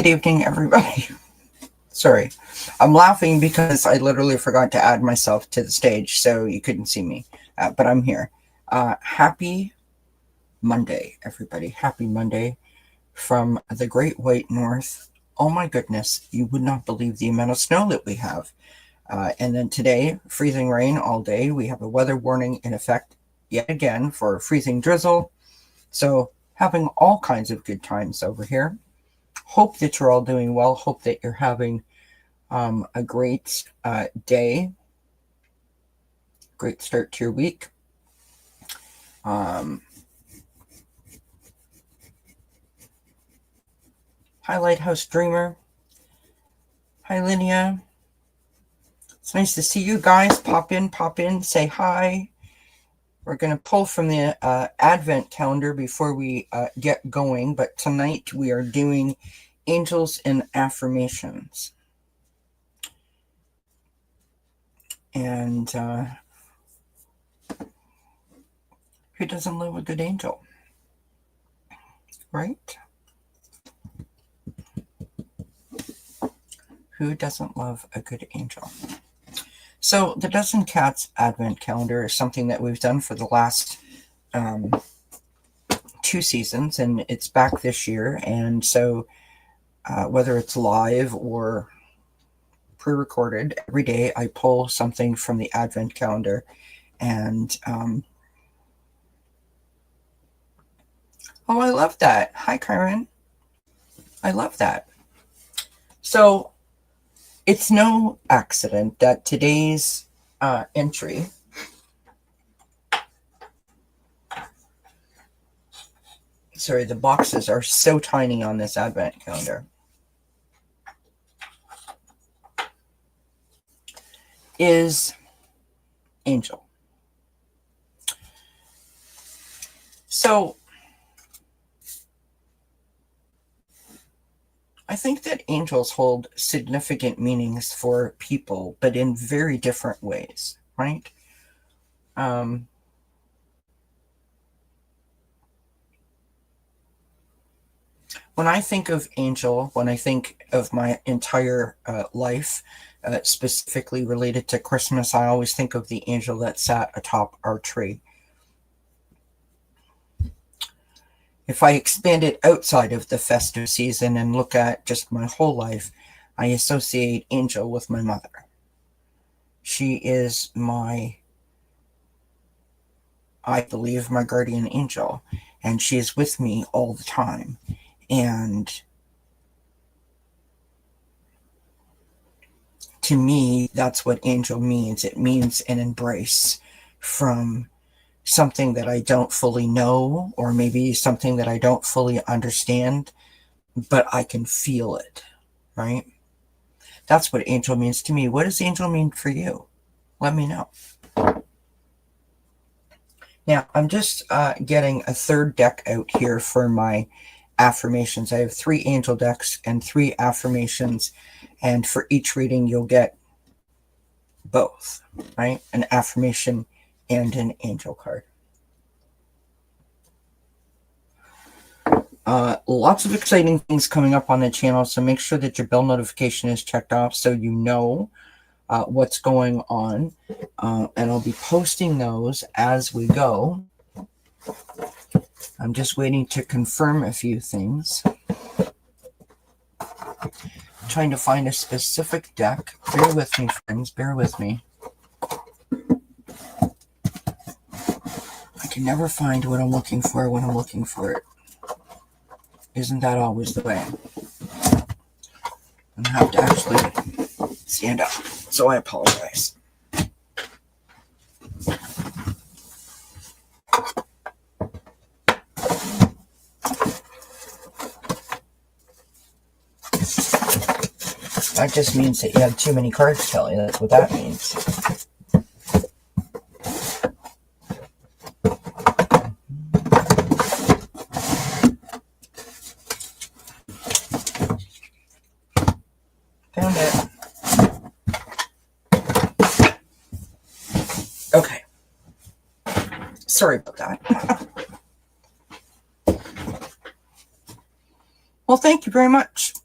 evening, everybody. Sorry, I'm laughing because I literally forgot to add myself to the stage, so you couldn't see me, but I'm here. Happy Monday, everybody. Happy Monday from the Great White North. Oh my goodness, you would not believe the amount of snow that we have. And then today, freezing rain all day. We have a weather warning in effect yet again for freezing drizzle. So having all kinds of good times over here. Hope that you're all doing well. Hope that you're having a great day. Great start to your week. Hi, Lighthouse Dreamer. Hi, Linnea. It's nice to see you guys. Pop in, say hi. We're going to pull from the Advent calendar before we get going, but tonight we are doing Angels and Affirmations. And who doesn't love a good angel? Right? Who doesn't love a good angel? So the Dozen Cats Advent Calendar is something that we've done for the last 2 seasons, and it's back this year. And so whether it's live or pre-recorded, every day I pull something from the Advent Calendar. And oh, I love that. Hi, Karen. I love that. So it's no accident that today's entry sorry, the boxes are so tiny on this Advent calendar, is angel. So I think that angels hold significant meanings for people, but in very different ways, right? When I think of angel, when I think of my entire life, specifically related to Christmas, I always think of the angel that sat atop our tree. If I expand it outside of the festive season and look at just my whole life, I associate angel with my mother. She is I believe, my guardian angel, and she is with me all the time. And to me, that's what angel means. It means an embrace from something that I don't fully know, or maybe something that I don't fully understand, but I can feel it, right? That's what angel means to me. What does angel mean for you? Let me know. Now, I'm just getting a third deck out here for my affirmations. I have 3 angel decks and 3 affirmations, and for each reading, you'll get both, right? An affirmation and an angel card. Lots of exciting things coming up on the channel, so make sure that your bell notification is checked off so you know what's going on, and I'll be posting those as we go. I'm just waiting to confirm a few things. I'm trying to find a specific deck. Bear with me, friends. Bear with me. I can never find what I'm looking for when I'm looking for it. Isn't that always the way? I have to actually stand up, so I apologize. That just means that you have too many cards, Kelly. That's what that means. Found it. Okay. Sorry about that. Well, thank you very much.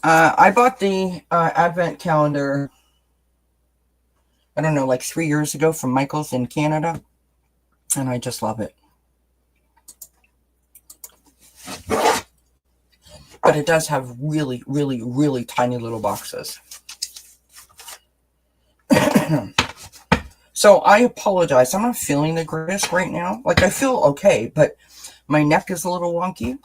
I bought the Advent calendar, I don't know, like 3 years ago from Michael's in Canada, and I just love it. But it does have really, really, really tiny little boxes. So I apologize. I'm not feeling the greatest right now. Like, I feel okay, but my neck is a little wonky.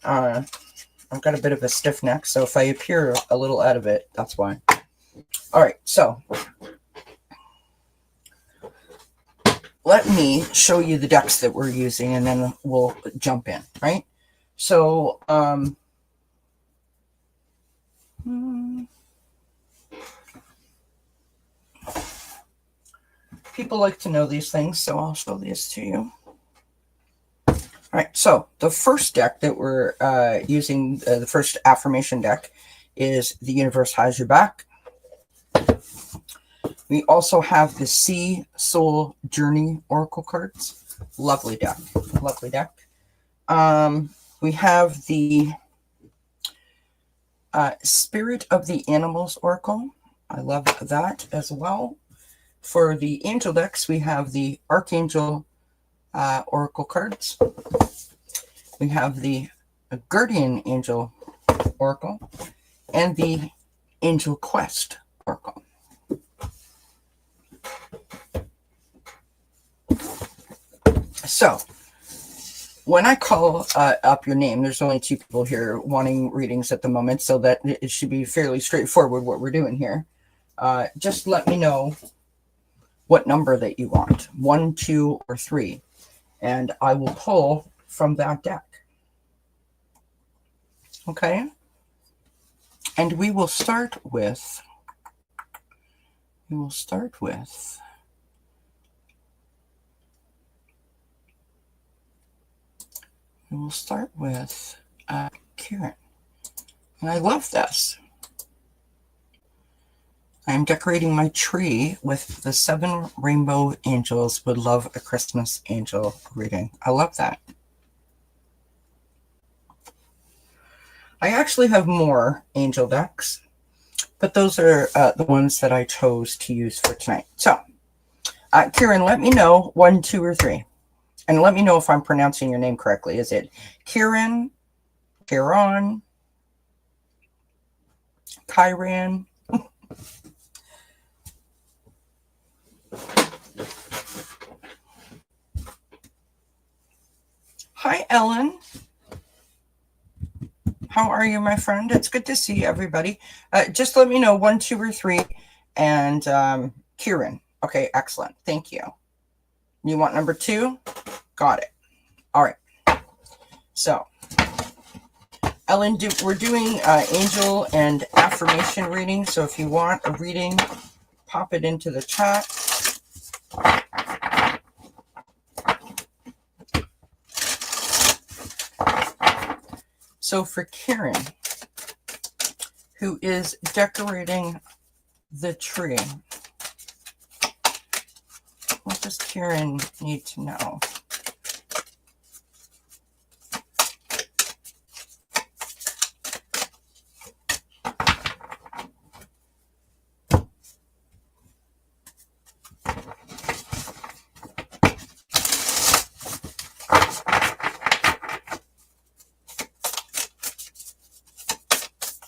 I've got a bit of a stiff neck, so if I appear a little out of it, that's why. All right, so let me show you the decks that we're using, and then we'll jump in, right? So, people like to know these things, so I'll show these to you. All right, so the first deck that we're using, the first affirmation deck, is The Universe Has Your Back. We also have the Sea Soul Journey Oracle cards. Lovely deck. Lovely deck. We have the Spirit of the Animals Oracle. I love that as well. For the angel decks, we have the Archangel Oracle cards. We have the Guardian Angel Oracle and the Angel Quest Oracle. So, when I call up your name, there's only 2 people here wanting readings at the moment, so that it should be fairly straightforward what we're doing here. Just let me know what number that you want, 1, 2, or 3, and I will pull from that deck. Okay? And we will start with Karen. And I love this. I'm decorating my tree with the 7 rainbow angels would love a Christmas angel reading. I love that. I actually have more angel decks, but those are the ones that I chose to use for tonight. So, Kieran, let me know 1, 2, or 3. And let me know if I'm pronouncing your name correctly. Is it Kieran, Kieran, Kyran? Hi, Ellen. How are you, my friend? It's good to see everybody. Just let me know 1, 2, or 3. And Kieran. Okay, excellent. Thank you. You want number 2? Got it. All right. So, Ellen, we're doing angel and affirmation reading. So if you want a reading, pop it into the chat. So for Karen, who is decorating the tree, what does Karen need to know?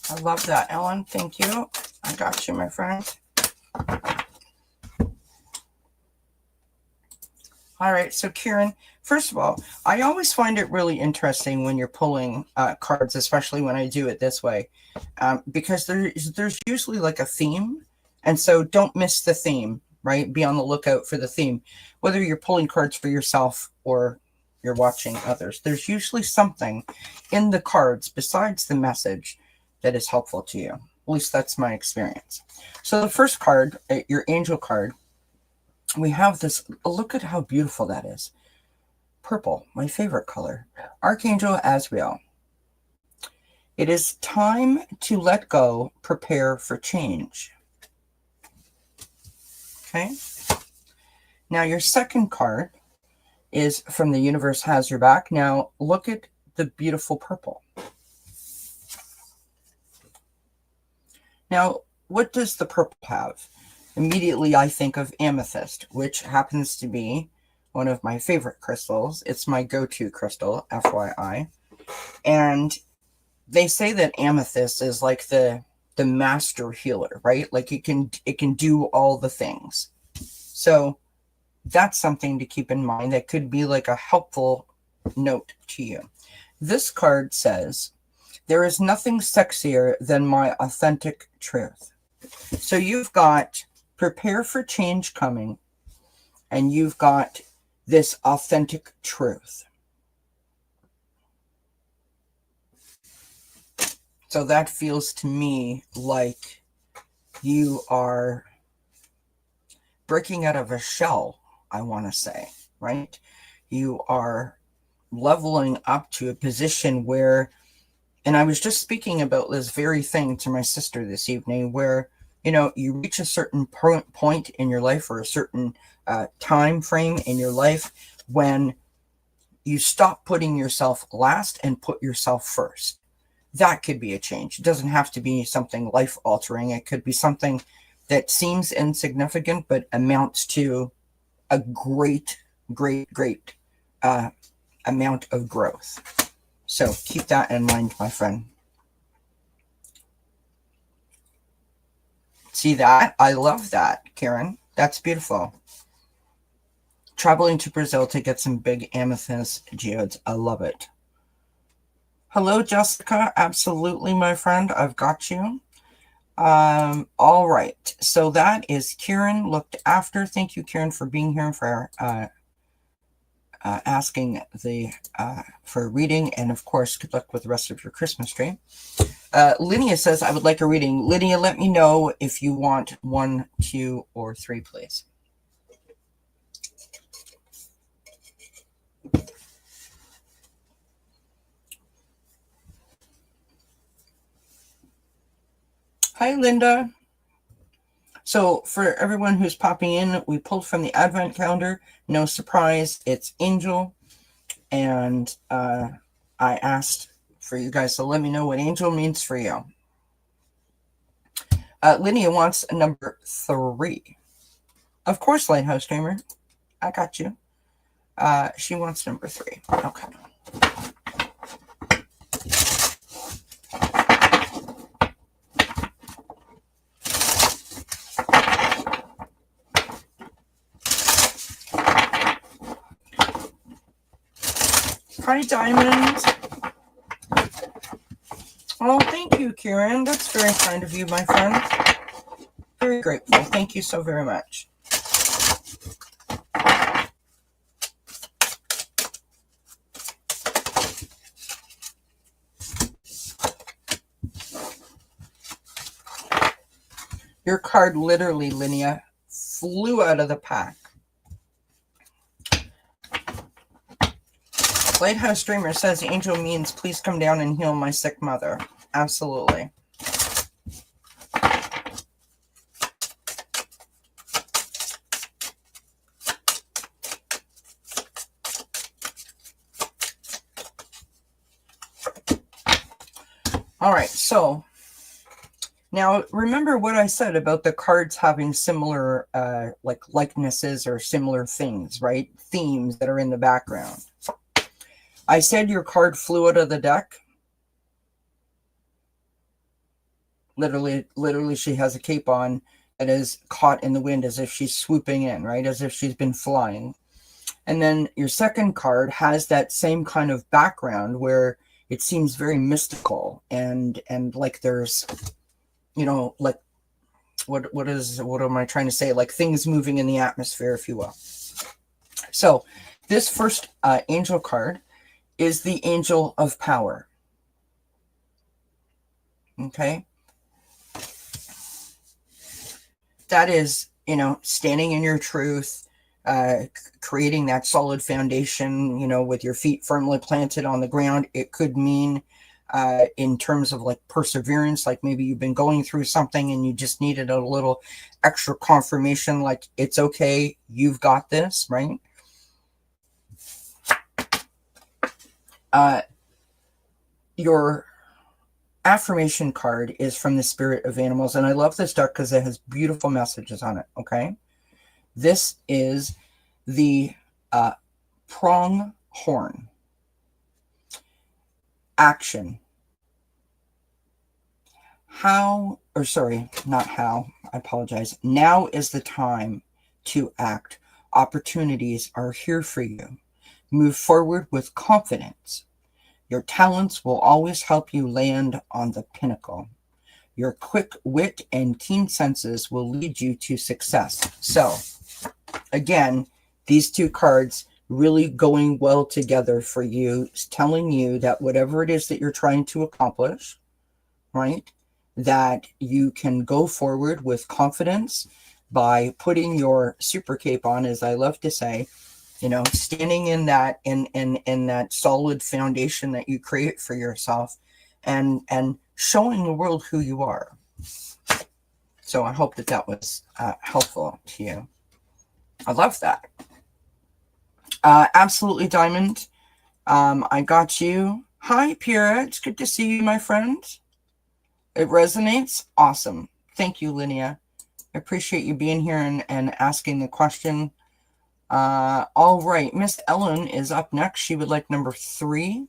I love that, Ellen. Thank you. I got you, my friend. All right, so Kieran, first of all, I always find it really interesting when you're pulling cards, especially when I do it this way, because there's usually like a theme, and so don't miss the theme, right? Be on the lookout for the theme. Whether you're pulling cards for yourself or you're watching others, there's usually something in the cards besides the message that is helpful to you. At least that's my experience. So the first card, your angel card, we have this. Look at how beautiful that is. Purple, my favorite color. Archangel Azrael. It is time to let go, prepare for change. Okay. Now your second card is from The Universe Has Your Back. Now look at the beautiful purple. Now, what does the purple have? Immediately, I think of amethyst, which happens to be one of my favorite crystals. It's my go-to crystal, FYI. And they say that amethyst is like the master healer, right? Like it can do all the things. So that's something to keep in mind. That could be like a helpful note to you. This card says, there is nothing sexier than my authentic truth. So you've got prepare for change coming, and you've got this authentic truth. So that feels to me like you are breaking out of a shell, I want to say, right? You are leveling up to a position where, and I was just speaking about this very thing to my sister this evening, where, you reach a certain point in your life, or a certain time frame in your life, when you stop putting yourself last and put yourself first. That could be a change. It doesn't have to be something life altering. It could be something that seems insignificant but amounts to a great amount of growth. So keep that in mind, my friend. See that? I love that, Karen. That's beautiful. Traveling to Brazil to get some big amethyst geodes. I love it. Hello, Jessica. Absolutely, my friend. I've got you. All right. So that is Kieran looked after. Thank you, Kieran, for being here, for asking for a reading, and of course, good luck with the rest of your Christmas tree. Lydia says, I would like a reading. Lydia, let me know if you want 1, 2, or 3, please. Hi, Linda. So for everyone who's popping in, we pulled from the Advent calendar. No surprise, it's Angel. And I asked for you guys to let me know what Angel means for you. Lydia wants number 3. Of course, Lighthouse Dreamer. I got you. She wants number 3. Okay. Hi, Diamond. Oh, thank you, Kieran. That's very kind of you, my friend. Very grateful. Thank you so very much. Your card literally, Linnea, flew out of the pack. Lighthouse Dreamer says Angel means please come down and heal my sick mother. Absolutely. All right, so now remember what I said about the cards having similar likenesses or similar things, right? Themes that are in the background. I said your card flew out of the deck. Literally, she has a cape on that is caught in the wind as if she's swooping in, right? As if she's been flying. And then your second card has that same kind of background where it seems very mystical and like there's, like what am I trying to say? Like things moving in the atmosphere, if you will. So this first angel card is the Angel of Power. Okay. That is, standing in your truth, creating that solid foundation, with your feet firmly planted on the ground. It could mean in terms of like perseverance, like maybe you've been going through something and you just needed a little extra confirmation, like it's okay, you've got this, right? Your affirmation card is from the spirit of animals. And I love this deck because it has beautiful messages on it. Okay. This is the pronghorn. Action. How, or sorry, not how, I apologize. Now is the time to act. Opportunities are here for you. Move forward with confidence. Your talents will always help you land on the pinnacle. Your quick wit and keen senses will lead you to success. So, again, these two cards really going well together for you, telling you that whatever it is that you're trying to accomplish, right, that you can go forward with confidence by putting your super cape on, as I love to say, you know, standing in that in that solid foundation that you create for yourself, and showing the world who you are. So I hope that that was helpful to you. I love that. Absolutely, Diamond. I got you. Hi, Pierre. It's good to see you, my friend. It resonates. Awesome. Thank you, Linnea. I appreciate you being here and asking the question. All right. Miss Ellen is up next. She would like number 3.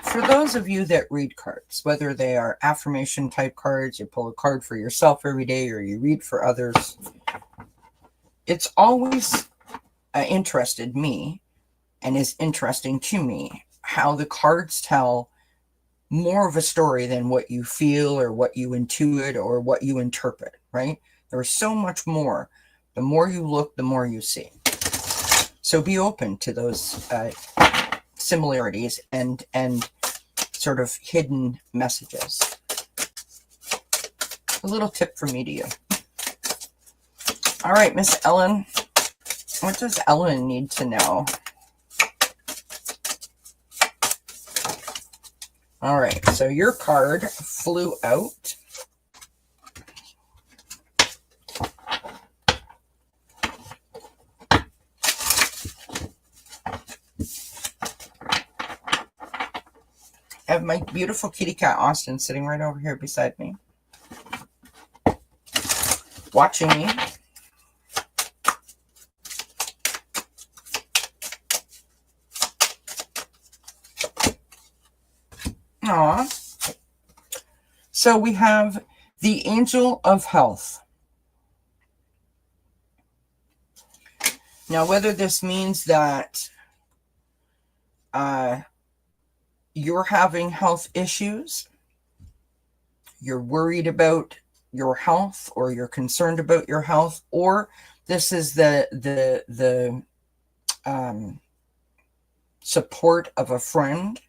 For those of you that read cards, whether they are affirmation type cards, you pull a card for yourself every day, or you read for others, it's always interested me and is interesting to me how the cards tell more of a story than what you feel or what you intuit or what you interpret, right? There's so much more. The more you look, the more you see. So be open to those similarities and sort of hidden messages. A little tip from me to you. All right, Miss Ellen, what does Ellen need to know? All right, so your card flew out. I have my beautiful kitty cat Austin sitting right over here beside me, watching me. Aw. So we have the Angel of Health. Now, whether this means that you're having health issues, you're worried about your health, or you're concerned about your health, or this is the support of a friend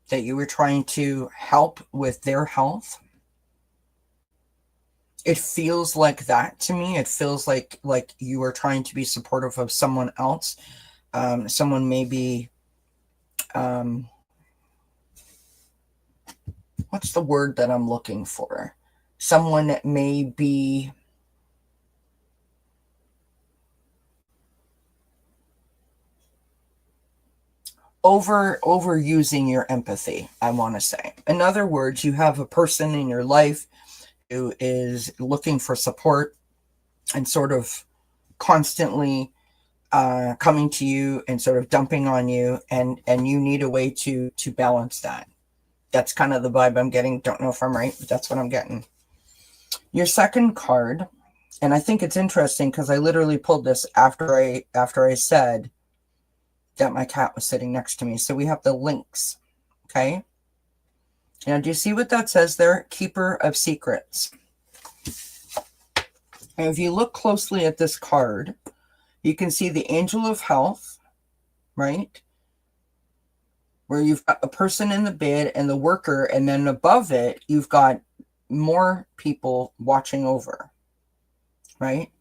that you were trying to help with their health. It feels like that to me. It feels like you are trying to be supportive of someone else. Someone may be, what's the word that I'm looking for? Someone that may be overusing your empathy, I want to say. In other words, you have a person in your life who is looking for support and sort of constantly coming to you and sort of dumping on you, and you need a way to balance that. That's kind of the vibe I'm getting. Don't know if I'm right, but that's what I'm getting. Your second card, and I think it's interesting because I literally pulled this after I said that my cat was sitting next to me. So we have the lynx. Okay. Now, do you see what that says there? Keeper of secrets. And if you look closely at this card, you can see the Angel of Health, right? Where you've got a person in the bed and the worker, and then above it, you've got more people watching over, right?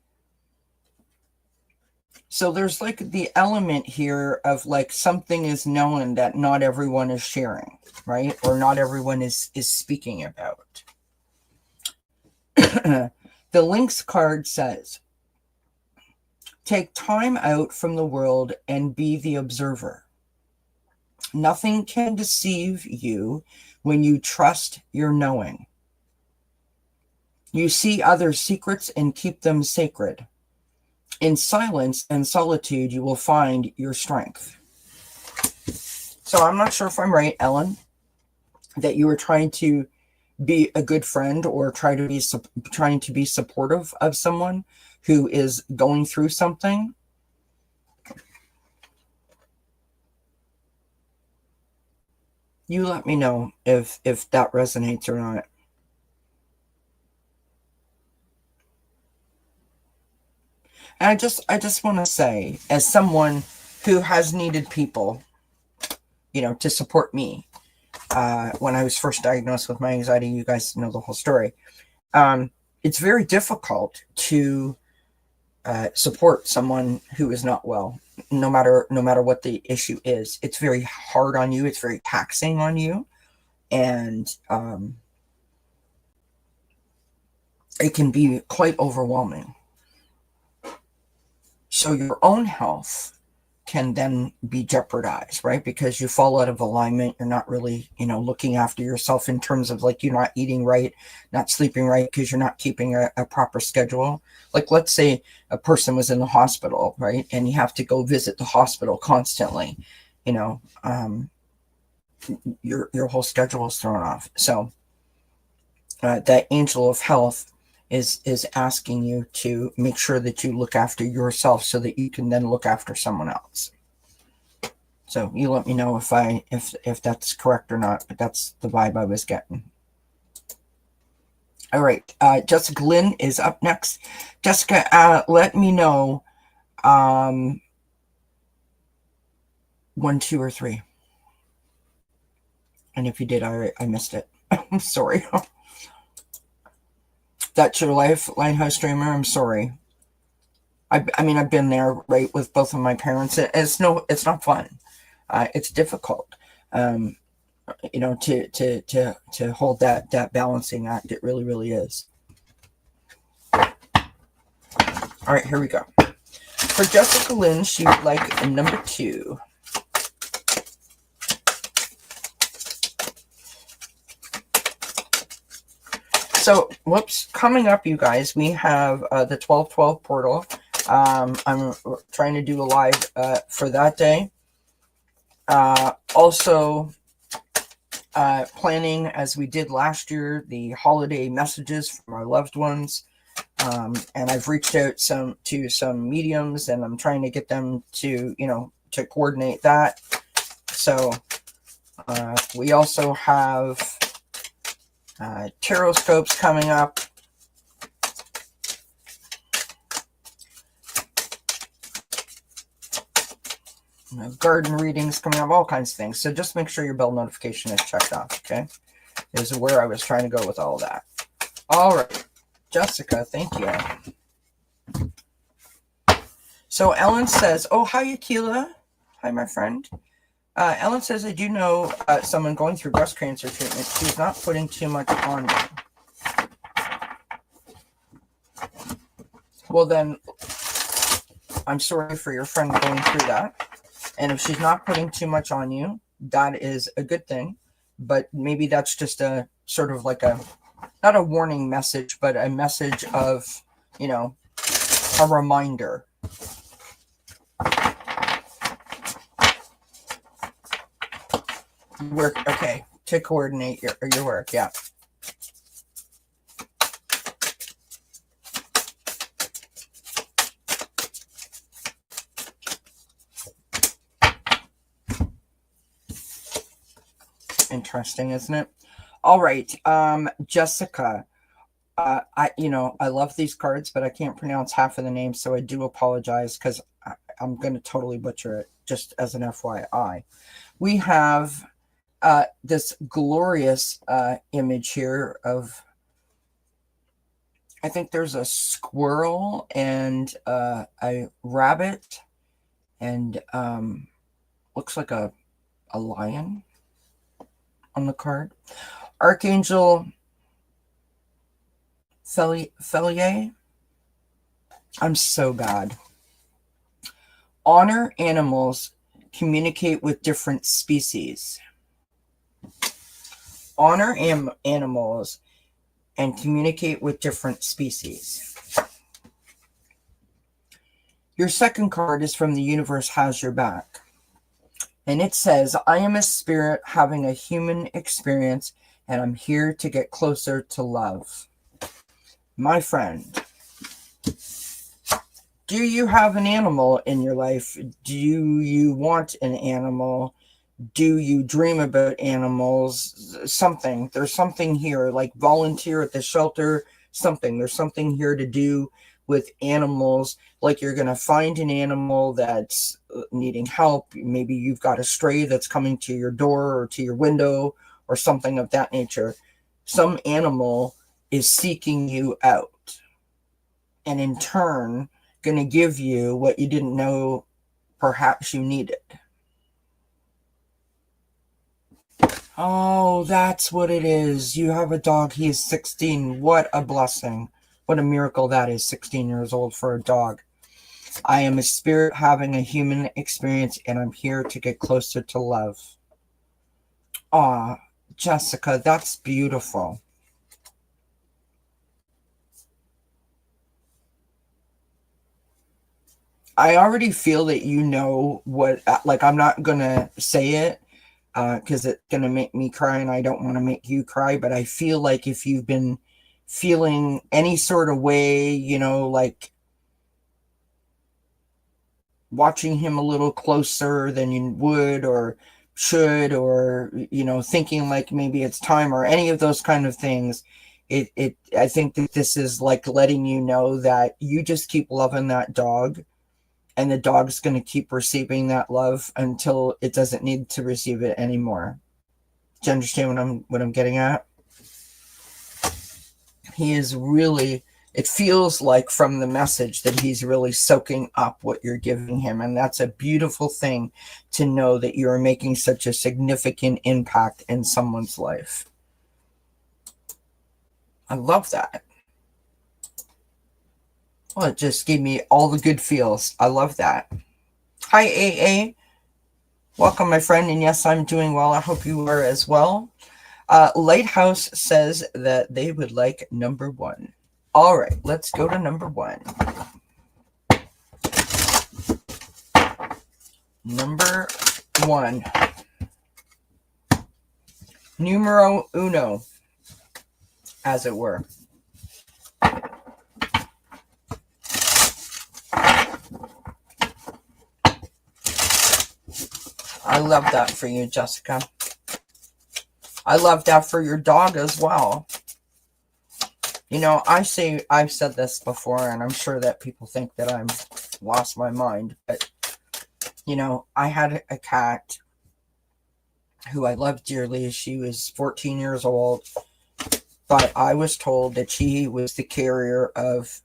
So there's like the element here of like something is known that not everyone is sharing, right? Or not everyone is speaking about. The links card says, take time out from the world and be the observer. Nothing can deceive you when you trust your knowing. You see others' secrets and keep them sacred. In silence and solitude, you will find your strength. So I'm not sure if I'm right, Ellen, that you were trying to be a good friend or trying to be supportive of someone who is going through something. You let me know if that resonates or not. And I just want to say, as someone who has needed people, to support me, when I was first diagnosed with my anxiety, you guys know the whole story. It's very difficult to support someone who is not well, no matter what the issue is. It's very hard on you. It's very taxing on you, and it can be quite overwhelming. So your own health can then be jeopardized, right? Because you fall out of alignment. You're not really, looking after yourself in terms of like you're not eating right, not sleeping right, because you're not keeping a proper schedule. Like, let's say a person was in the hospital, right? And you have to go visit the hospital constantly, your whole schedule is thrown off. So that angel of health is asking you to make sure that you look after yourself so that you can then look after someone else. So you let me know if that's correct or not, but that's the vibe I was getting. All right, Jessica Lynn is up next. Jessica, let me know 1, 2, or 3. And if you did, I missed it. I'm sorry. That's your lifeline house dreamer. I'm sorry. I mean, I've been there, right, with both of my parents. It's not fun. It's difficult, to hold that balancing act. It really, really is. All right, here we go. For Jessica Lynn, she would like a number 2. So, coming up, you guys, we have the 12/12 portal. I'm trying to do a live for that day. Also, planning, as we did last year, the holiday messages from our loved ones. And I've reached out to some mediums, and I'm trying to get them to, to coordinate that. So we also have tarot scopes coming up. Garden readings coming up, all kinds of things. So just make sure your bell notification is checked off, okay? This is where I was trying to go with all of that. All right, Jessica, thank you. So Ellen says, oh, hi, Akila. Hi, my friend. Ellen says, I do know someone going through breast cancer treatment. She's not putting too much on me. Well, then, I'm sorry for your friend going through that. And if she's not putting too much on you, that is a good thing. But maybe that's just a sort of like not a warning message, but a message of, a reminder. Work, okay, to coordinate your work, yeah. Interesting, isn't it? All right, Jessica. I love these cards, but I can't pronounce half of the names, so I do apologize because I'm going to totally butcher it. Just as an FYI, we have this glorious image here of I think there's a squirrel and a rabbit and looks like a lion on the card. Archangel Felier. I'm so bad. Honor animals, communicate with different species. Honor animals and communicate with different species. Your second card is from The Universe Has Your Back. And it says, I am a spirit having a human experience, and I'm here to get closer to love. My friend, do you have an animal in your life? Do you want an animal? Do you dream about animals? Something. There's something here, like volunteer at the shelter, something. There's something here to do with animals, like you're going to find an animal that's needing help. Maybe you've got a stray that's coming to your door or to your window or something of that nature. Some animal is seeking you out and in turn going to give you what you didn't know perhaps you needed. Oh, that's what it is. You have a dog. He is 16. What a blessing. What a miracle that is, 16 years old for a dog. I am a spirit having a human experience, and I'm here to get closer to love. Aw, Jessica, that's beautiful. I already feel that you know what, like, I'm not going to say it because it's going to make me cry, and I don't want to make you cry, but I feel like if you've been feeling any sort of way, you know, like watching him a little closer than you would or should, or, you know, thinking like maybe it's time or any of those kind of things, I think that this is like letting you know that you just keep loving that dog, and the dog's going to keep receiving that love until it doesn't need to receive it anymore. Do you understand what I'm getting at? He is really, it feels like from the message that he's really soaking up what you're giving him. And that's a beautiful thing to know, that you're making such a significant impact in someone's life. I love that. Well, it just gave me all the good feels. I love that. Hi, AA. Welcome, my friend. And yes, I'm doing well. I hope you are as well. Lighthouse says that they would like number 1. All right, let's go to number 1. Number 1. Numero uno, as it were. I love that for you, Jessica. I love that for your dog as well. You know, I've said this before, and I'm sure that people think that I'm lost my mind, but, you know, I had a cat who I loved dearly. She was 14 years old, but I was told that she was the carrier of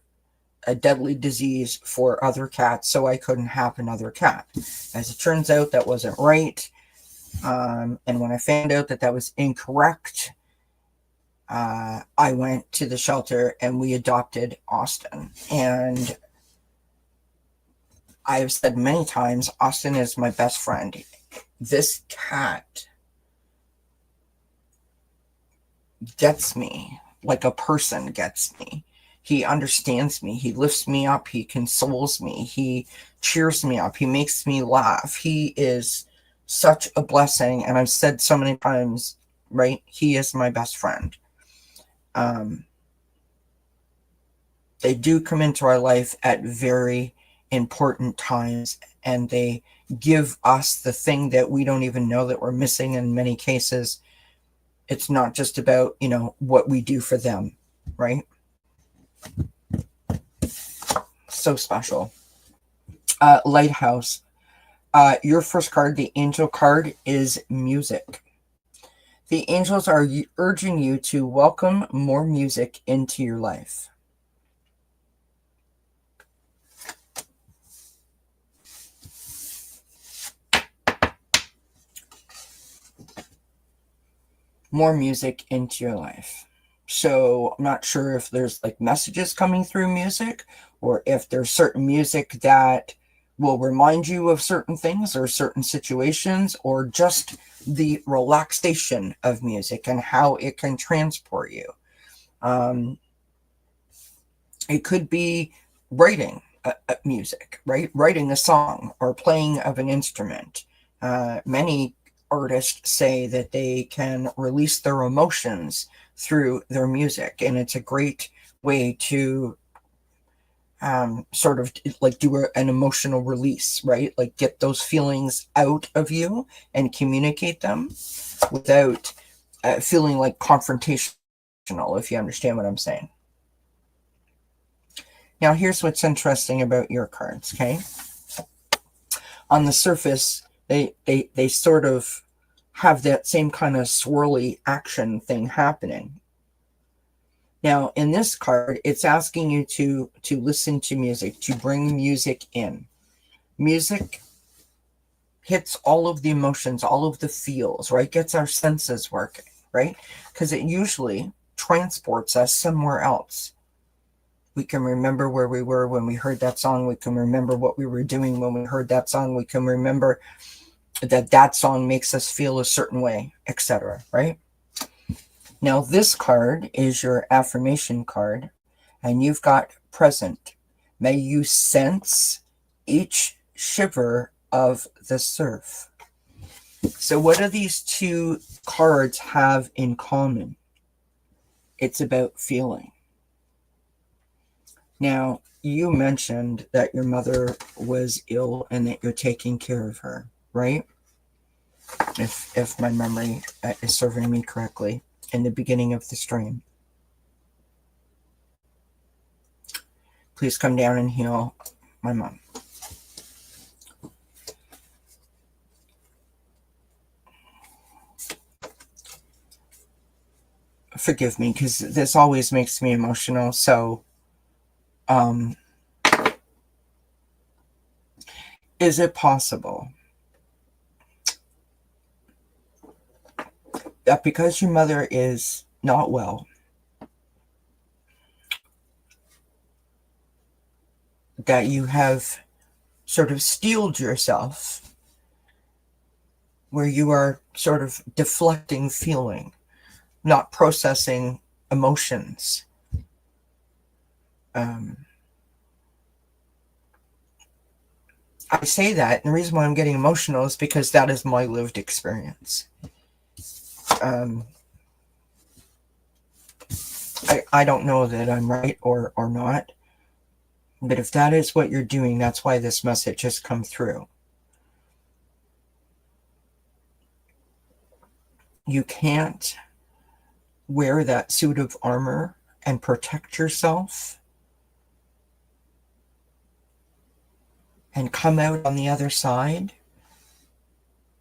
a deadly disease for other cats, so I couldn't have another cat. As it turns out, that wasn't right. And when I found out that that was incorrect, I went to the shelter and we adopted Austin. And I have said many times, Austin is my best friend. This cat gets me like a person gets me. He understands me. He lifts me up. He consoles me. He cheers me up. He makes me laugh. He is such a blessing. And I've said so many times, right? He is my best friend. They do come into our life at very important times, and they give us the thing that we don't even know that we're missing in many cases. It's not just about, you know, what we do for them, right? So special. Lighthouse. Your first card, the angel card, is music. The angels are urging you to welcome more music into your life. more music into your life. So I'm not sure if there's like messages coming through music, or if there's certain music that will remind you of certain things or certain situations, or just the relaxation of music and how it can transport you. Um, it could be writing music, right? Writing a song or playing of an instrument. Many artists say that they can release their emotions through their music, and it's a great way to sort of like do an emotional release, right? Like get those feelings out of you and communicate them without feeling like confrontational, if you understand what I'm saying. Now, here's what's interesting about your cards, okay? On the surface, they sort of have that same kind of swirly action thing happening. Now, in this card, it's asking you to listen to music, to bring music in. Music hits all of the emotions, all of the feels, right? Gets our senses working, right? Because it usually transports us somewhere else. We can remember where we were when we heard that song. We can remember what we were doing when we heard that song. We can remember that song makes us feel a certain way, etc., right? Now, this card is your affirmation card, and you've got present. May you sense each shiver of the surf. So what do these two cards have in common? It's about feeling. Now, you mentioned that your mother was ill and that you're taking care of her, right? If my memory is serving me correctly in the beginning of the stream. Please come down and heal my mom. Forgive me, because this always makes me emotional. So, is it possible that because your mother is not well, that you have sort of steeled yourself, where you are sort of deflecting feeling, not processing emotions? I say that, and the reason why I'm getting emotional is because that is my lived experience. I don't know that I'm right or not, but if that is what you're doing, that's why this message has come through. You can't wear that suit of armor and protect yourself and come out on the other side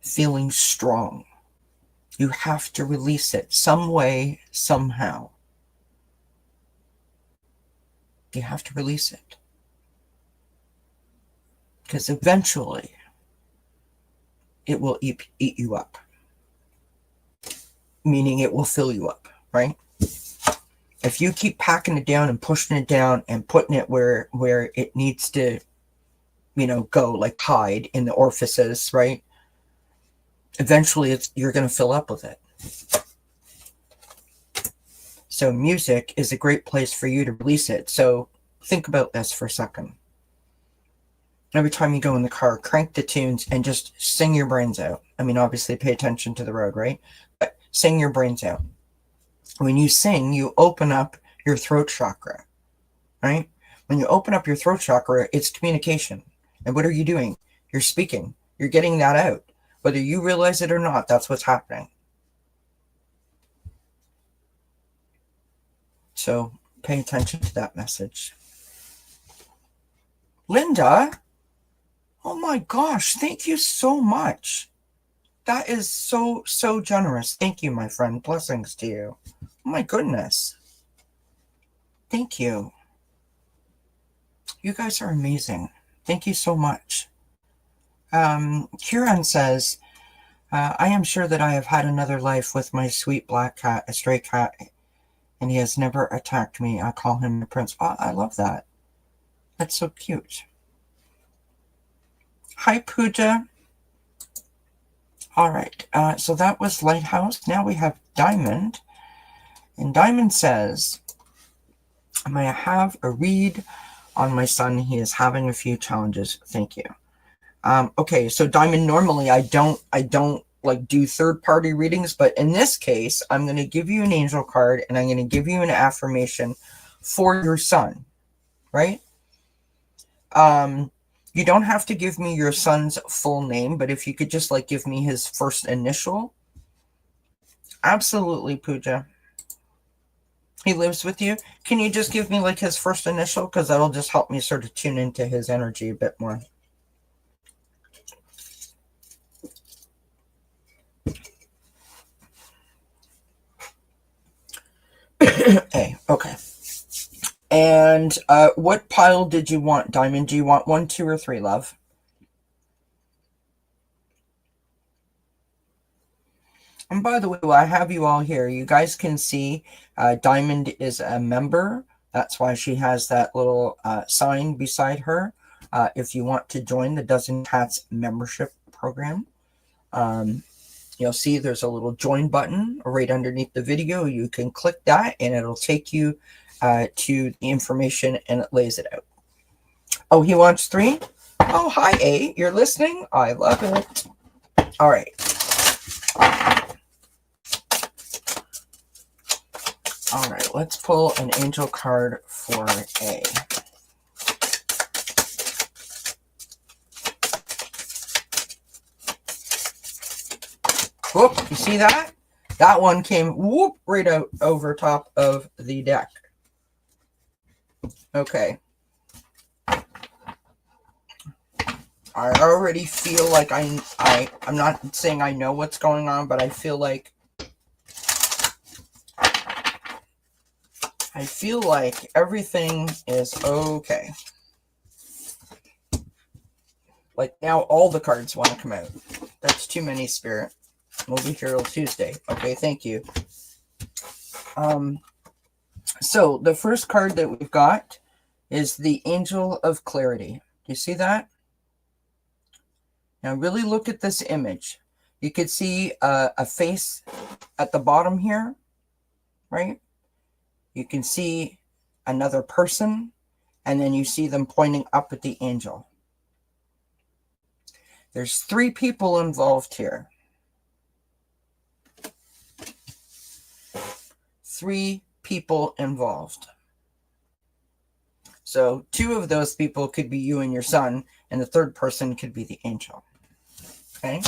feeling strong. You have to release it some way, somehow. You have to release it. Because eventually it will eat you up. Meaning it will fill you up, right? If you keep packing it down and pushing it down and putting it where it needs to, go, like hide in the orifices, right? Eventually you're going to fill up with it. So music is a great place for you to release it. So think about this for a second. Every time you go in the car, crank the tunes and just sing your brains out. I mean, obviously pay attention to the road, right? But sing your brains out. When you sing, you open up your throat chakra, right? When you open up your throat chakra, it's communication. And what are you doing? You're speaking. You're getting that out. Whether you realize it or not, that's what's happening. So pay attention to that message. Linda, oh my gosh, thank you so much. That is so generous. Thank you, my friend. Blessings to you. Oh my goodness. Thank you. You guys are amazing. Thank you so much. Kieran says, I am sure that I have had another life with my sweet black cat, a stray cat, and he has never attacked me. I call him the prince. Oh, I love that. That's so cute. Hi, Pooja. All right, so that was Lighthouse. Now we have Diamond. And Diamond says, may I have a read on my son? He is having a few challenges. Thank you. Okay, so Diamond, normally I don't like do third-party readings, but in this case, I'm going to give you an angel card and I'm going to give you an affirmation for your son, right? You don't have to give me your son's full name, but if you could just like give me his first initial. Absolutely, Pooja. He lives with you. Can you just give me like his first initial? Because that'll just help me sort of tune into his energy a bit more. A. Okay. And what pile did you want, Diamond? Do you want 1, 2, or 3, love? And by the way, while I have you all here, you guys can see Diamond is a member. That's why she has that little sign beside her. If you want to join the Dozen Cats membership program, you'll see there's a little join button right underneath the video. You can click that and it'll take you to the information and it lays it out. Oh, he wants 3? Oh, hi, A. You're listening? I love it. All right. All right, let's pull an angel card for A. Whoop, you see that? That one came whoop right out over top of the deck. Okay. I already feel like I'm not saying I know what's going on, but I feel like everything is okay. Like now all the cards want to come out. That's too many, Spirit. We'll be here till Tuesday. Okay, thank you. So the first card that we've got is the Angel of Clarity. Do you see that? Now really look at this image. You could see a face at the bottom here, right? You can see another person, and then you see them pointing up at the angel. There's 3 people involved here. 3 people involved. So 2 of those people could be you and your son, and the third person could be the angel. Okay?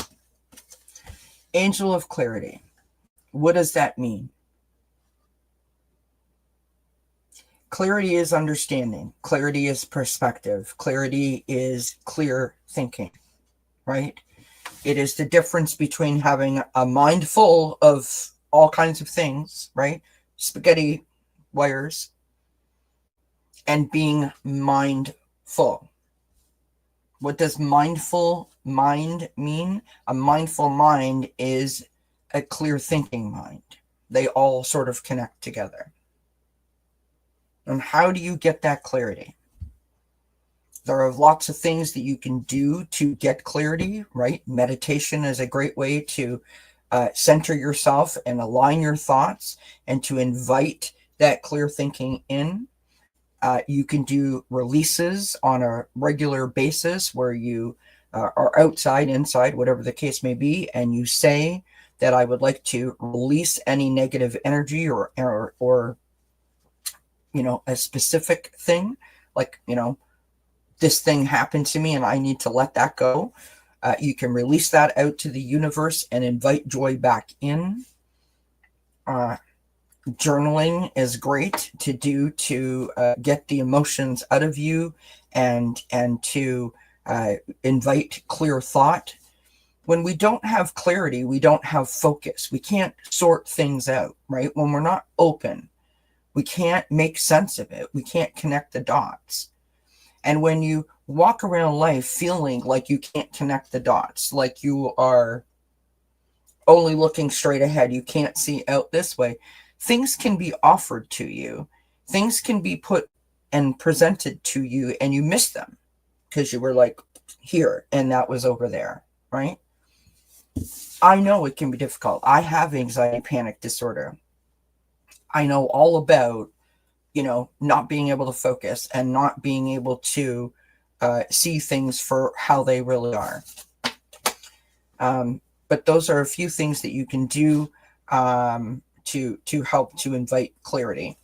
Angel of Clarity. What does that mean? Clarity is understanding. Clarity is perspective. Clarity is clear thinking, right? It is the difference between having a mind full of all kinds of things, right? Spaghetti wires, and being mindful. What does mindful mind mean? A mindful mind is a clear thinking mind. They all sort of connect together. And how do you get that clarity? There are lots of things that you can do to get clarity, right? Meditation is a great way to center yourself and align your thoughts and to invite that clear thinking in. You can do releases on a regular basis where you are outside, inside, whatever the case may be, and you say that I would like to release any negative energy or you know, a specific thing, like, you know, this thing happened to me and I need to let that go. You can release that out to the universe and invite joy back in. Journaling is great to do to get the emotions out of you and to invite clear thought. When we don't have clarity, we don't have focus. We can't sort things out, right? When we're not open, we can't make sense of it. We can't connect the dots. And when you walk around life feeling like you can't connect the dots, like you are only looking straight ahead. You can't see out this way. Things can be offered to you. Things can be put and presented to you, and you miss them because you were like here and that was over there, right? I know it can be difficult. I have anxiety panic disorder. I know all about, not being able to focus and not being able to see things for how they really are. But those are a few things that you can do to help to invite clarity.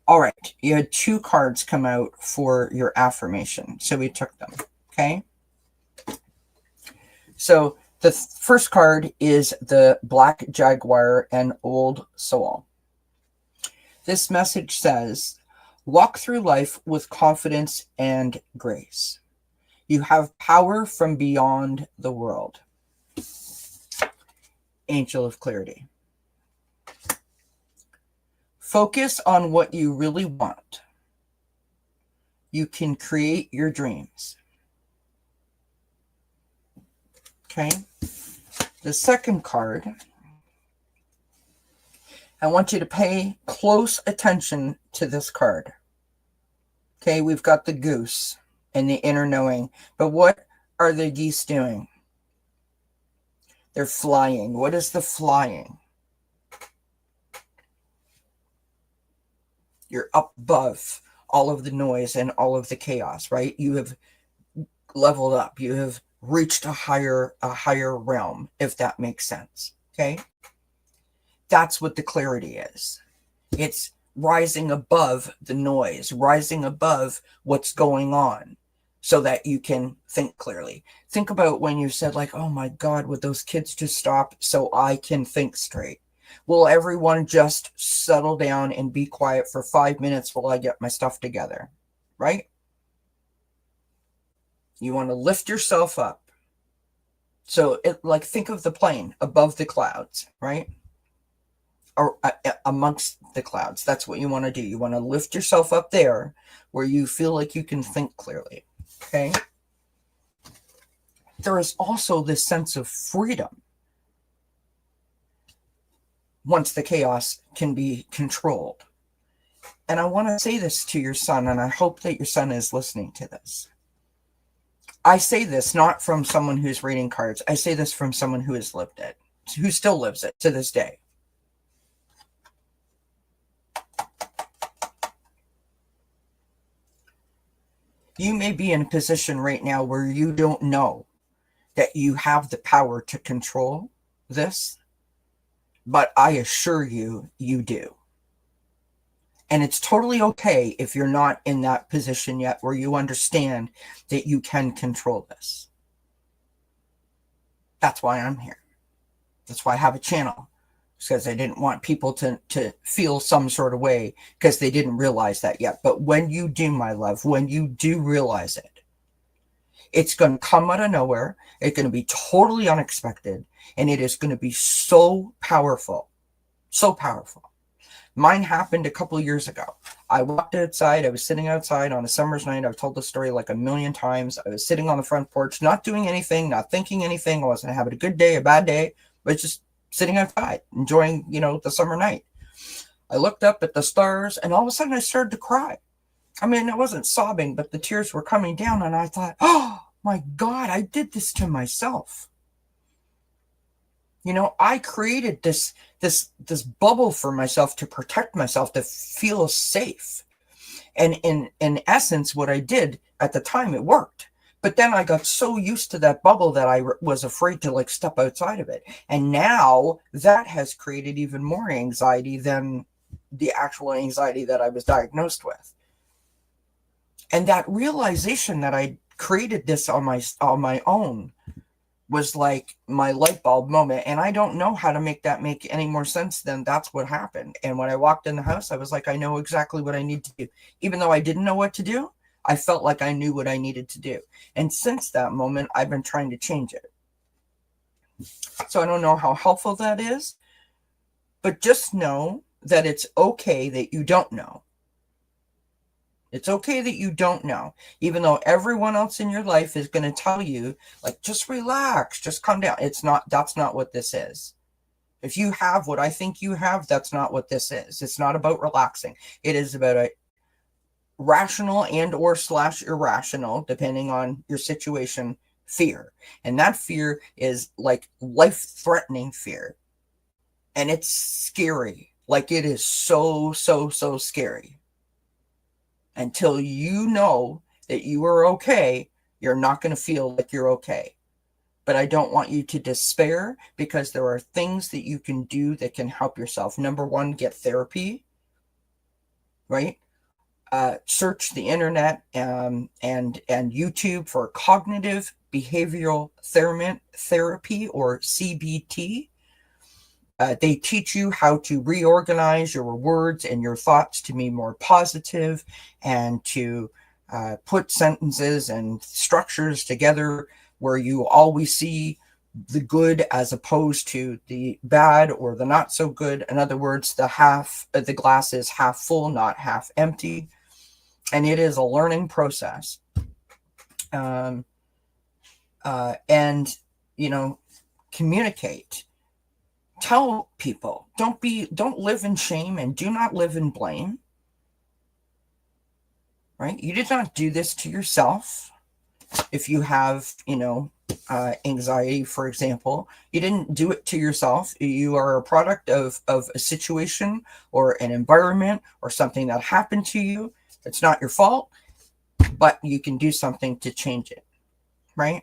All right, you had 2 cards come out for your affirmation, so we took them. Okay. So the first card is the Black Jaguar and Old Soul. This message says, walk through life with confidence and grace. You have power from beyond the world. Angel of Clarity. Focus on what you really want. You can create your dreams. Okay. The second card, I want you to pay close attention to this card. Okay, we've got the goose and the inner knowing. But what are the geese doing? They're flying. What is the flying? You're up above all of the noise and all of the chaos, right? You have leveled up. You have reached a higher realm, if that makes sense. Okay? That's what the clarity is. It's rising above the noise, rising above what's going on so that you can think clearly. Think about when you said like, oh my God, would those kids just stop so I can think straight? Will everyone just settle down and be quiet for 5 minutes while I get my stuff together? Right? You want to lift yourself up. So think of the plane above the clouds, right? Or amongst the clouds. That's what you want to do. You want to lift yourself up there where you feel like you can think clearly. Okay? There is also this sense of freedom once the chaos can be controlled. And I want to say this to your son, and I hope that your son is listening to this. I say this not from someone who's reading cards. I say this from someone who has lived it, who still lives it to this day. You may be in a position right now where you don't know that you have the power to control this, but I assure you, you do. And it's totally okay if you're not in that position yet where you understand that you can control this. That's why I'm here. That's why I have a channel. Because I didn't want people to feel some sort of way because they didn't realize that yet. But when you do, my love, when you do realize it, it's going to come out of nowhere. It's going to be totally unexpected. And it is going to be so powerful. So powerful. Mine happened a couple of years ago. I walked outside. I was sitting outside on a summer's night. I've told this story like a million times. I was sitting on the front porch, not doing anything, not thinking anything. I wasn't having a good day, a bad day, but just sitting outside, enjoying, the summer night. I looked up at the stars, and all of a sudden I started to cry. I mean, I wasn't sobbing, but the tears were coming down, and I thought, oh, my God, I did this to myself. I created this bubble for myself to protect myself, to feel safe. And in essence, what I did at the time, it worked. But then I got so used to that bubble that I was afraid to step outside of it. And now that has created even more anxiety than the actual anxiety that I was diagnosed with. And that realization that I created this on my own was like my light bulb moment. And I don't know how to make that make any more sense than that's what happened. And when I walked in the house, I was like, I know exactly what I need to do. Even though I didn't know what to do, I felt like I knew what I needed to do. And since that moment, I've been trying to change it. So I don't know how helpful that is, but just know that it's okay that you don't know. It's okay that you don't know, even though everyone else in your life is going to tell you, like, just relax, just calm down. That's not what this is. If you have what I think you have, that's not what this is. It's not about relaxing. It is about a rational and or slash irrational, depending on your situation, fear. And that fear is like life-threatening fear. And it's scary. Like, it is so, so, so scary. Until you know that you are okay, you're not going to feel like you're okay. But I don't want you to despair, because there are things that you can do that can help yourself. Number one, get therapy, right? Search the internet and YouTube for cognitive behavioral therapy, or CBT. They teach you how to reorganize your words and your thoughts to be more positive, and to put sentences and structures together where you always see the good as opposed to the bad or the not so good. In other words, the glass is half full, not half empty. And it is a learning process. And, communicate. Tell people, don't live in shame, and do not live in blame. Right? You did not do this to yourself. If you have, anxiety, for example, you didn't do it to yourself. You are a product of a situation or an environment or something that happened to you. It's not your fault, but you can do something to change it, right?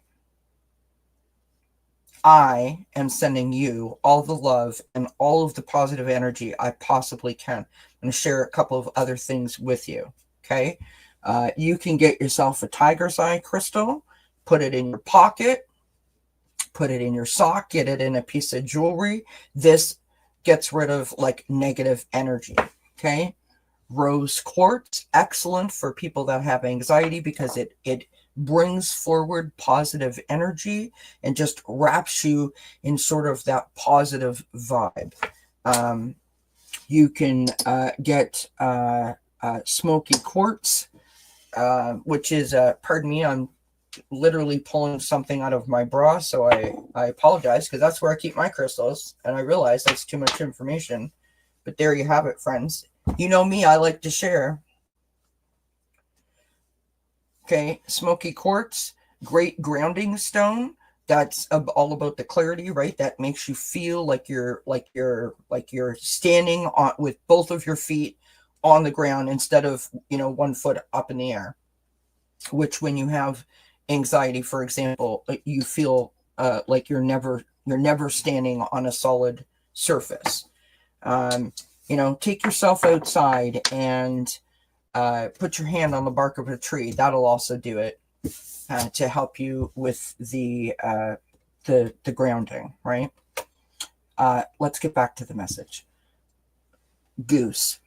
I am sending you all the love and all of the positive energy I possibly can. I'm going to share a couple of other things with you, okay? You can get yourself a tiger's eye crystal, put it in your pocket, put it in your sock, get it in a piece of jewelry. This gets rid of like negative energy, okay? Rose quartz, excellent for people that have anxiety, because it brings forward positive energy and just wraps you in sort of that positive vibe. You can get smoky quartz, which is, pardon me, I'm literally pulling something out of my bra, so I apologize, because that's where I keep my crystals, and I realize that's too much information. But there you have it, friends. You know me, I like to share. Okay, smoky quartz, great grounding stone. That's all about the clarity, right? That makes you feel like you're standing on with both of your feet on the ground instead of 1 foot up in the air. Which, when you have anxiety, for example, you feel like you're never standing on a solid surface. Take yourself outside and put your hand on the bark of a tree. That'll also do it, to help you with the grounding, right? Let's get back to the message. Goose.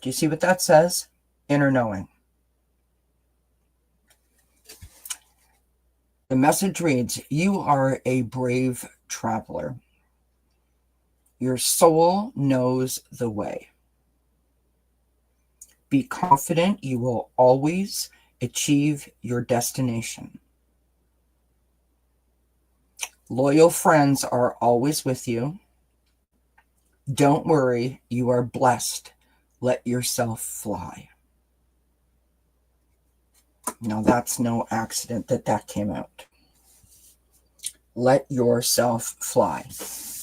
Do you see what that says? Inner knowing. The message reads, you are a brave traveler. Your soul knows the way. Be confident you will always achieve your destination. Loyal friends are always with you. Don't worry, you are blessed. Let yourself fly. Now, that's no accident that came out. Let yourself fly.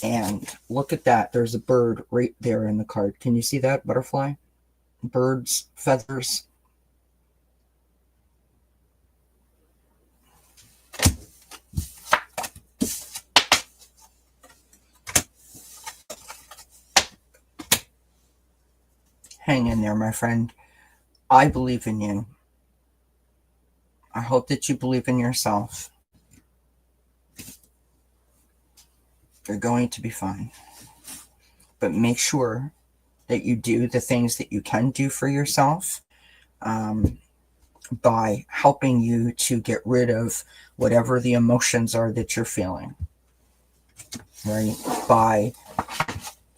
And look at that. There's a bird right there in the card. Can you see that butterfly? Birds, feathers. Hang in there, my friend. I believe in you. I hope that you believe in yourself. You're going to be fine. But make sure that you do the things that you can do for yourself, by helping you to get rid of whatever the emotions are that you're feeling, right? By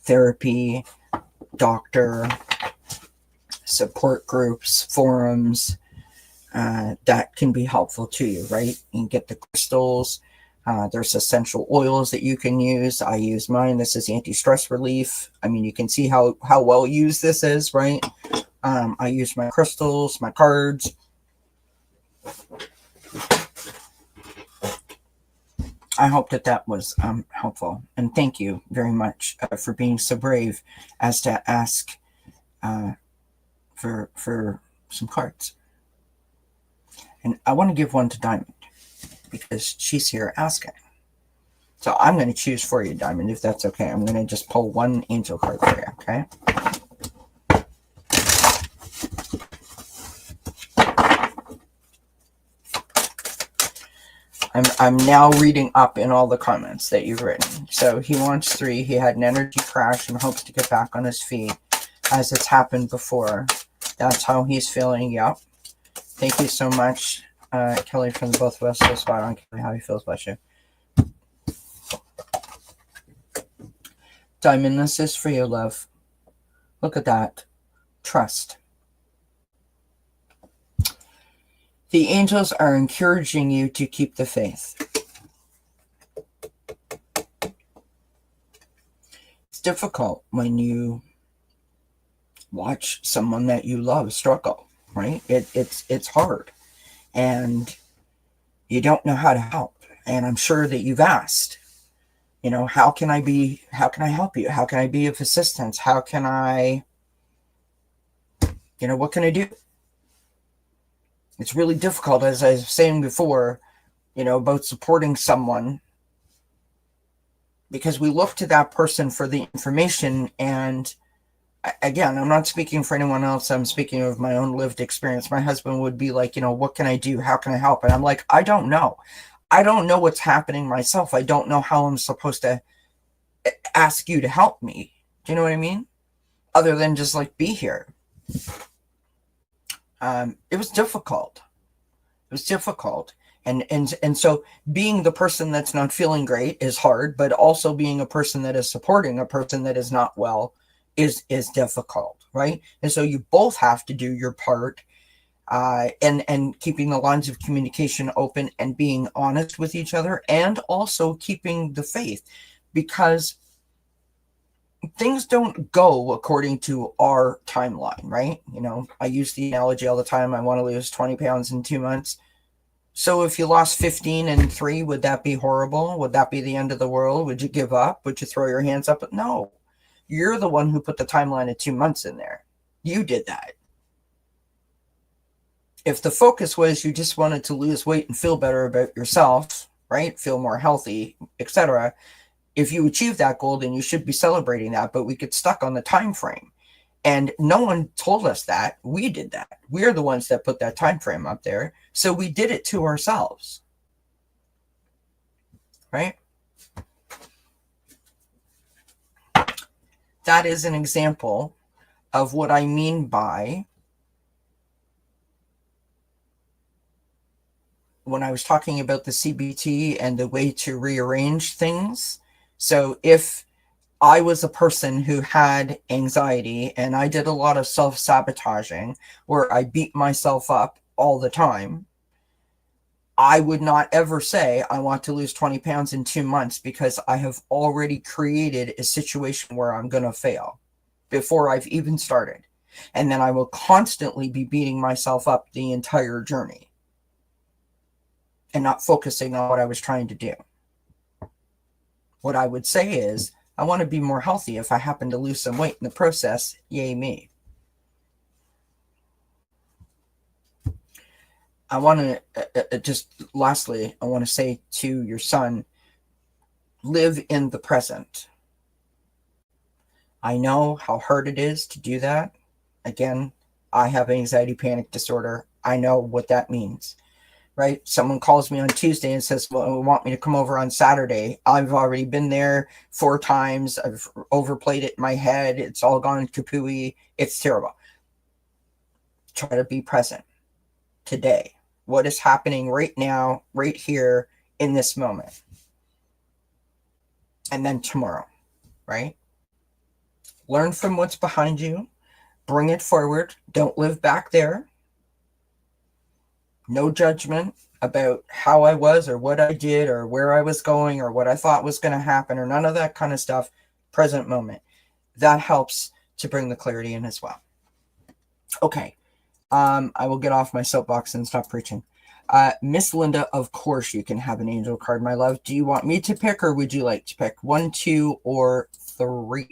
therapy, doctor, support groups, forums, that can be helpful to you, right? You can get the crystals. There's essential oils that you can use. I use mine. This is anti-stress relief. I mean, you can see how well used this is, right? I use my crystals, my cards. I hope that was helpful. And thank you very much for being so brave as to ask for some cards. And I want to give one to Diamond because she's here asking. So I'm going to choose for you, Diamond, if that's okay. I'm going to just pull one angel card for you, okay? I'm now reading up in all the comments that you've written. So he wants 3. He had an energy crash and hopes to get back on his feet as it's happened before. That's how he's feeling. Yep. Thank you so much, Kelly, from the both of us. So spot on, Kelly, how he feels about you. Diamond, this is for you, love. Look at that. Trust. The angels are encouraging you to keep the faith. It's difficult when you watch someone that you love struggle, right? It's hard. And you don't know how to help. And I'm sure that you've asked, how can I help you? How can I be of assistance? How can I, what can I do? It's really difficult, as I was saying before, about supporting someone, because we look to that person for the information. And again, I'm not speaking for anyone else. I'm speaking of my own lived experience. My husband would be like, what can I do? How can I help? And I'm like, I don't know. I don't know what's happening myself. I don't know how I'm supposed to ask you to help me. Do you know what I mean? Other than just be here. It was difficult. And so being the person that's not feeling great is hard, but also being a person that is supporting a person that is not well is difficult, right? And so you both have to do your part, and keeping the lines of communication open and being honest with each other, and also keeping the faith, because things don't go according to our timeline, right? I use the analogy all the time. I want to lose 20 pounds in 2 months. So if you lost 15 in 3, would that be horrible? Would that be the end of the world? Would you give up? Would you throw your hands up? No. You're the one who put the timeline of 2 months in there. You did that. If the focus was you just wanted to lose weight and feel better about yourself, right? Feel more healthy, etc. If you achieve that goal, then you should be celebrating that. But we get stuck on the time frame, and no one told us that. We did that. We're the ones that put that time frame up there, so we did it to ourselves, right? That is an example of what I mean by when I was talking about the CBT and the way to rearrange things. So if I was a person who had anxiety and I did a lot of self-sabotaging where I beat myself up all the time, I would not ever say I want to lose 20 pounds in 2 months, because I have already created a situation where I'm going to fail before I've even started. And then I will constantly be beating myself up the entire journey and not focusing on what I was trying to do. What I would say is, I want to be more healthy. If I happen to lose some weight in the process, yay me. I want to just lastly, I want to say to your son, live in the present. I know how hard it is to do that. Again, I have anxiety panic disorder. I know what that means, right? Someone calls me on Tuesday and says, well, we want me to come over on Saturday. I've already been there 4 times. I've overplayed it in my head. It's all gone kapooey. It's terrible. Try to be present today. What is happening right now, right here in this moment? And then tomorrow, right? Learn from what's behind you. Bring it forward. Don't live back there. No judgment about how I was or what I did or where I was going or what I thought was going to happen or none of that kind of stuff. Present moment. That helps to bring the clarity in as well. Okay. I will get off my soapbox and stop preaching. Miss Linda, of course you can have an angel card, my love. Do you want me to pick or would you like to pick? 1, 2, or 3?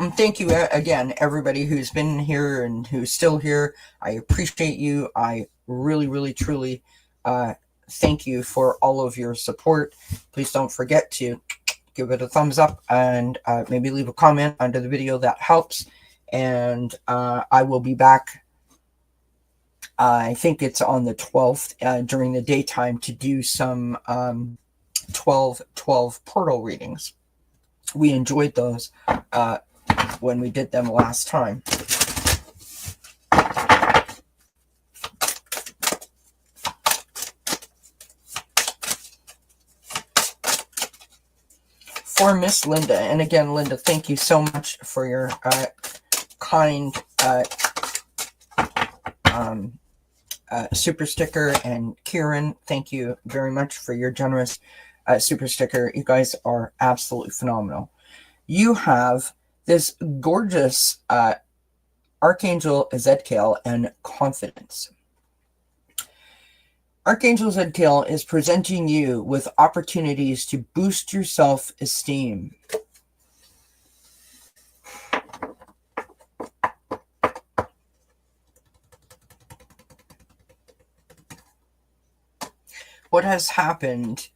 And thank you again, everybody who's been here and who's still here. I appreciate you. I really, really, truly thank you for all of your support. Please don't forget to give it a thumbs up and maybe leave a comment under the video. That helps. And I will be back. I think it's on the 12th during the daytime to do some 12/12 portal readings. We enjoyed those when we did them last time. For Miss Linda, and again, Linda, thank you so much for your kind super sticker, and Kieran, thank you very much for your generous super sticker. You guys are absolutely phenomenal. You have this gorgeous Archangel Zedkiel and confidence. Archangel Zedkiel is presenting you with opportunities to boost your self-esteem. What has happened,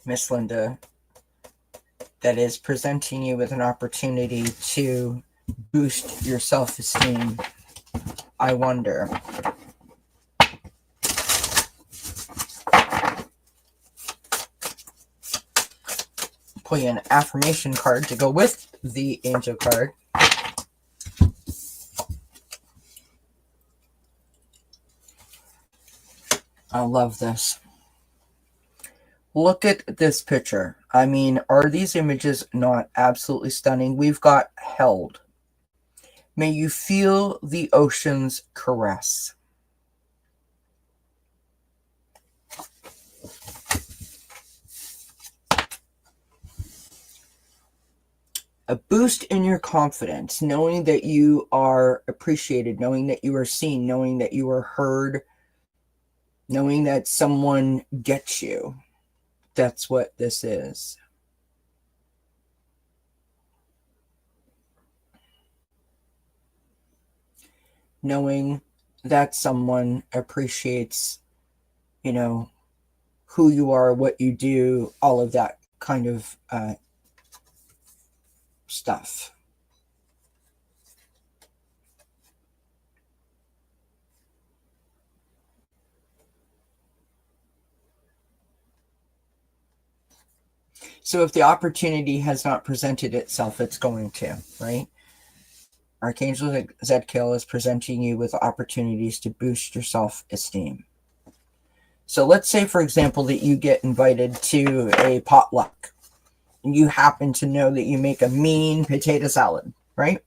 Miss Linda, that is presenting you with an opportunity to boost your self-esteem? I wonder. Pull you an affirmation card to go with the angel card. I love this. Look at this picture. I mean, are these images not absolutely stunning? We've got held. May you feel the ocean's caress. A boost in your confidence, knowing that you are appreciated, knowing that you are seen, knowing that you are heard, knowing that someone gets you. That's what this is. Knowing that someone appreciates, you know, who you are, what you do, all of that kind of stuff. So if the opportunity has not presented itself, it's going to, right? Archangel Zedkiel is presenting you with opportunities to boost your self-esteem. So let's say, for example, that you get invited to a potluck and you happen to know that you make a mean potato salad, right?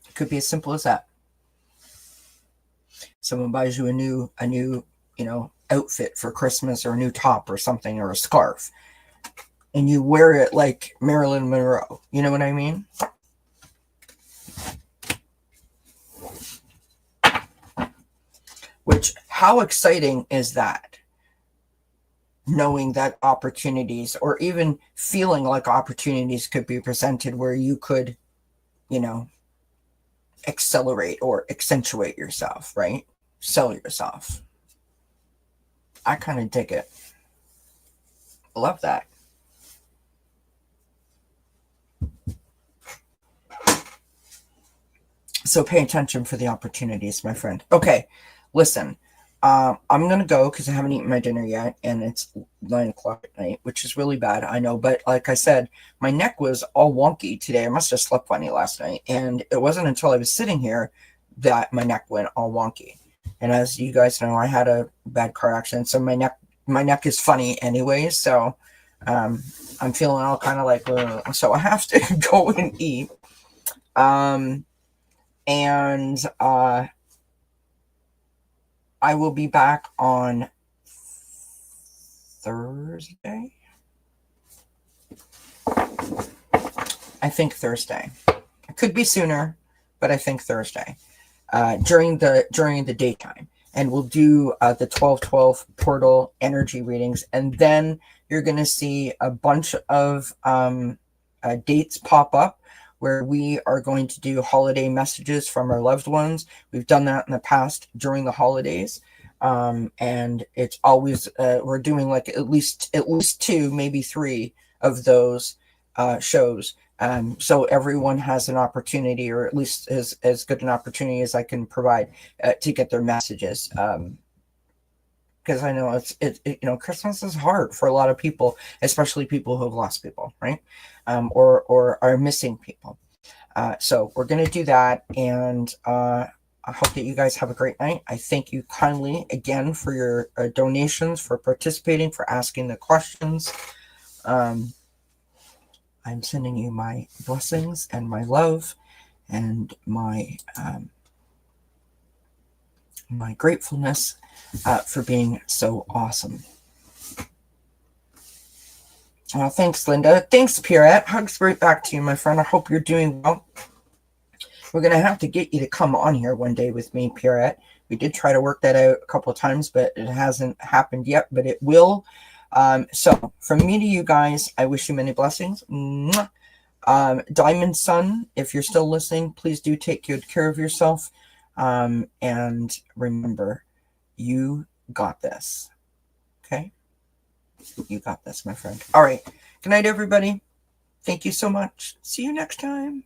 It could be as simple as that. Someone buys you a new, you know, outfit for Christmas, or a new top or something, or a scarf, and you wear it like Marilyn Monroe. You know what I mean? Which, how exciting is that? Knowing that opportunities, or even feeling like opportunities could be presented where you could, you know, accelerate or accentuate yourself, right? Sell yourself. I kind of dig it. Love that. So pay attention for the opportunities, my friend. Okay, listen. I'm going to go because I haven't eaten my dinner yet, and it's 9 o'clock at night, which is really bad, I know. But like I said, my neck was all wonky today. I must have slept funny last night. And it wasn't until I was sitting here that my neck went all wonky. And as you guys know, I had a bad car accident, so my neck is funny anyway. So I'm feeling all kind of like, so I have to go and eat. And I will be back on Thursday. I think Thursday. It could be sooner, but I think Thursday. During the daytime, and we'll do the 12/12 portal energy readings, and then you're going to see a bunch of dates pop up where we are going to do holiday messages from our loved ones. We've done that in the past during the holidays, and it's always we're doing like at least two, maybe three of those shows. So everyone has an opportunity, or at least as good an opportunity as I can provide to get their messages. Because I know Christmas is hard for a lot of people, especially people who have lost people, right? Or are missing people. So we're going to do that, and I hope that you guys have a great night. I thank you kindly again for your donations, for participating, for asking the questions. I'm sending you my blessings and my love and my gratefulness for being so awesome. Thanks, Linda. Thanks, Pierrette. Hugs right back to you, my friend. I hope you're doing well. We're going to have to get you to come on here one day with me, Pierrette. We did try to work that out a couple of times, but it hasn't happened yet, but it will. So from me to you guys, I wish you many blessings. Diamond Sun, if you're still listening, please do take good care of yourself. And remember, you got this. Okay? You got this, my friend. All right. Good night, everybody. Thank you so much. See you next time.